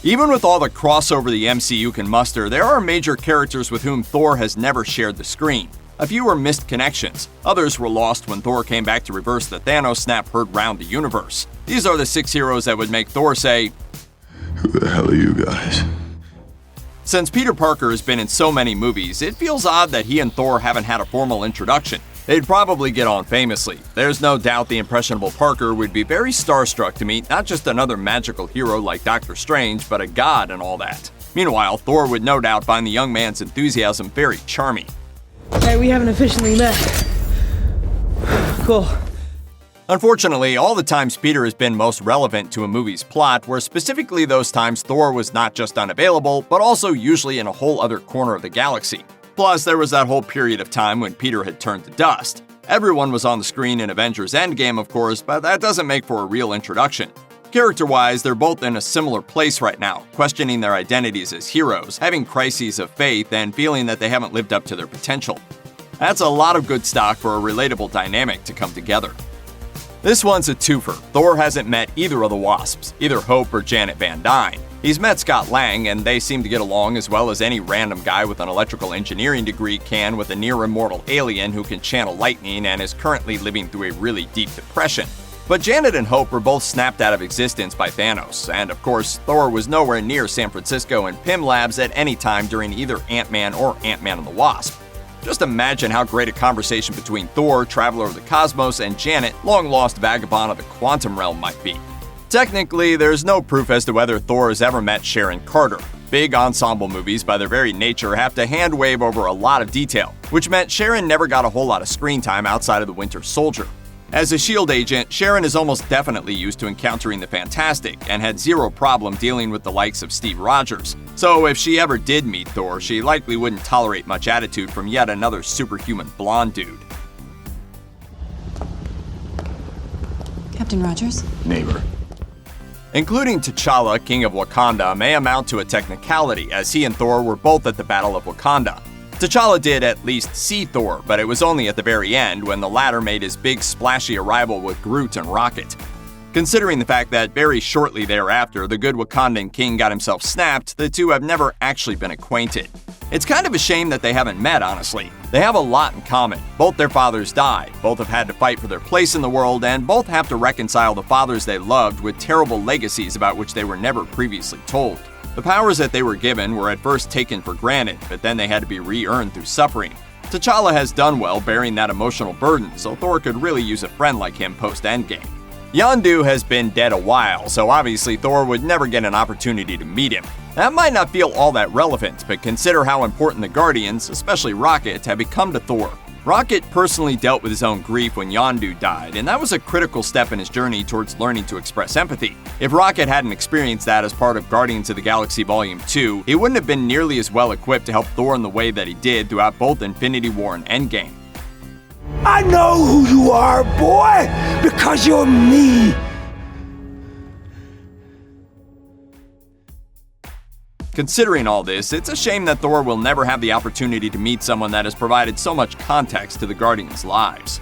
Even with all the crossover the MCU can muster, there are major characters with whom Thor has never shared the screen. A few were missed connections. Others were lost when Thor came back to reverse the Thanos snap heard round the universe. These are the 6 heroes that would make Thor say, "Who the hell are you guys?" Since Peter Parker has been in so many movies, it feels odd that he and Thor haven't had a formal introduction. They'd probably get on famously. There's no doubt the impressionable Parker would be very starstruck to meet not just another magical hero like Doctor Strange, but a god and all that. Meanwhile, Thor would no doubt find the young man's enthusiasm very charming. Hey, we haven't officially met. Cool. Unfortunately, all the times Peter has been most relevant to a movie's plot were specifically those times Thor was not just unavailable, but also usually in a whole other corner of the galaxy. Plus, there was that whole period of time when Peter had turned to dust. Everyone was on the screen in Avengers Endgame, of course, but that doesn't make for a real introduction. Character-wise, they're both in a similar place right now, questioning their identities as heroes, having crises of faith, and feeling that they haven't lived up to their potential. That's a lot of good stock for a relatable dynamic to come together. This one's a twofer. Thor hasn't met either of the Wasps, either Hope or Janet Van Dyne. He's met Scott Lang, and they seem to get along as well as any random guy with an electrical engineering degree can with a near-immortal alien who can channel lightning and is currently living through a really deep depression. But Janet and Hope were both snapped out of existence by Thanos, and of course, Thor was nowhere near San Francisco and Pym Labs at any time during either Ant-Man or Ant-Man and the Wasp. Just imagine how great a conversation between Thor, Traveler of the Cosmos, and Janet, long-lost vagabond of the quantum realm, might be. Technically, there's no proof as to whether Thor has ever met Sharon Carter. Big ensemble movies, by their very nature, have to hand-wave over a lot of detail, which meant Sharon never got a whole lot of screen time outside of the Winter Soldier. As a S.H.I.E.L.D. agent, Sharon is almost definitely used to encountering the Fantastic and had zero problem dealing with the likes of Steve Rogers. So if she ever did meet Thor, she likely wouldn't tolerate much attitude from yet another superhuman blonde dude. Captain Rogers? Neighbor. Including T'Challa, King of Wakanda, may amount to a technicality, as he and Thor were both at the Battle of Wakanda. T'Challa did at least see Thor, but it was only at the very end when the latter made his big splashy arrival with Groot and Rocket. Considering the fact that very shortly thereafter the good Wakandan king got himself snapped, the two have never actually been acquainted. It's kind of a shame that they haven't met, honestly. They have a lot in common. Both their fathers died, both have had to fight for their place in the world, and both have to reconcile the fathers they loved with terrible legacies about which they were never previously told. The powers that they were given were at first taken for granted, but then they had to be re-earned through suffering. T'Challa has done well bearing that emotional burden, so Thor could really use a friend like him post-Endgame. Yondu has been dead a while, so obviously Thor would never get an opportunity to meet him. That might not feel all that relevant, but consider how important the Guardians, especially Rocket, have become to Thor. Rocket personally dealt with his own grief when Yondu died, and that was a critical step in his journey towards learning to express empathy. If Rocket hadn't experienced that as part of Guardians of the Galaxy Volume 2, he wouldn't have been nearly as well equipped to help Thor in the way that he did throughout both Infinity War and Endgame. I know who you are, boy, because you're me. Considering all this, it's a shame that Thor will never have the opportunity to meet someone that has provided so much context to the Guardians' lives.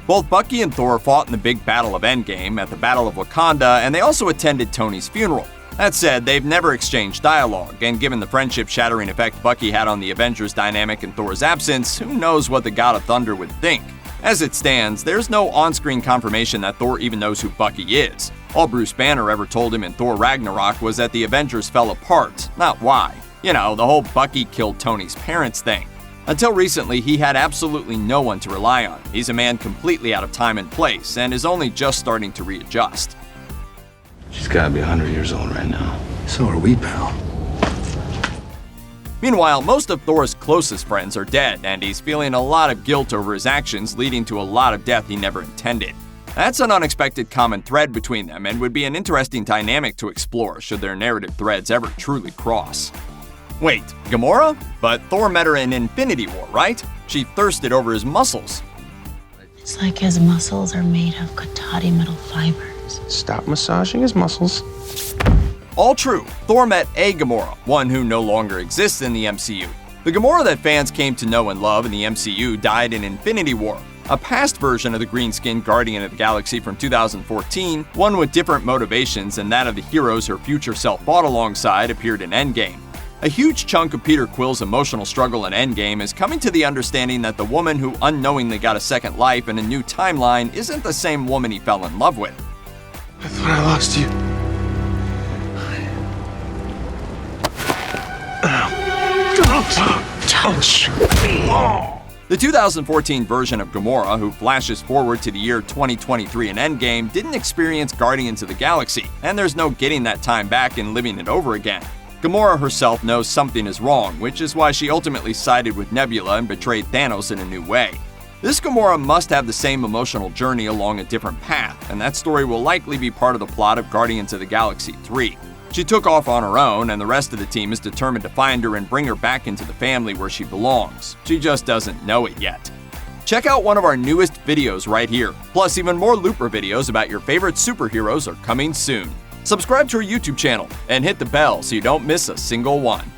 Both Bucky and Thor fought in the big battle of Endgame, at the Battle of Wakanda, and they also attended Tony's funeral. That said, they've never exchanged dialogue, and given the friendship-shattering effect Bucky had on the Avengers dynamic in Thor's absence, who knows what the God of Thunder would think. As it stands, there's no on-screen confirmation that Thor even knows who Bucky is. All Bruce Banner ever told him in Thor Ragnarok was that the Avengers fell apart, not why. You know, the whole Bucky killed Tony's parents thing. Until recently, he had absolutely no one to rely on. He's a man completely out of time and place, and is only just starting to readjust. She's gotta be 100 years old right now. So are we, pal. Meanwhile, most of Thor's closest friends are dead, and he's feeling a lot of guilt over his actions, leading to a lot of death he never intended. That's an unexpected common thread between them, and would be an interesting dynamic to explore should their narrative threads ever truly cross. Wait, Gamora? But Thor met her in Infinity War, right? She thirsted over his muscles. It's like his muscles are made of Katati metal fibers. Stop massaging his muscles. All true. Thor met a Gamora, one who no longer exists in the MCU. The Gamora that fans came to know and love in the MCU died in Infinity War. A past version of the green-skinned Guardian of the Galaxy from 2014, one with different motivations than that of the heroes her future self fought alongside, appeared in Endgame. A huge chunk of Peter Quill's emotional struggle in Endgame is coming to the understanding that the woman who unknowingly got a second life in a new timeline isn't the same woman he fell in love with. I thought I lost you. The 2014 version of Gamora, who flashes forward to the year 2023 in Endgame, didn't experience Guardians of the Galaxy, and there's no getting that time back and living it over again. Gamora herself knows something is wrong, which is why she ultimately sided with Nebula and betrayed Thanos in a new way. This Gamora must have the same emotional journey along a different path, and that story will likely be part of the plot of Guardians of the Galaxy 3. She took off on her own, and the rest of the team is determined to find her and bring her back into the family where she belongs. She just doesn't know it yet. Check out one of our newest videos right here. Plus, even more Looper videos about your favorite superheroes are coming soon. Subscribe to our YouTube channel and hit the bell so you don't miss a single one.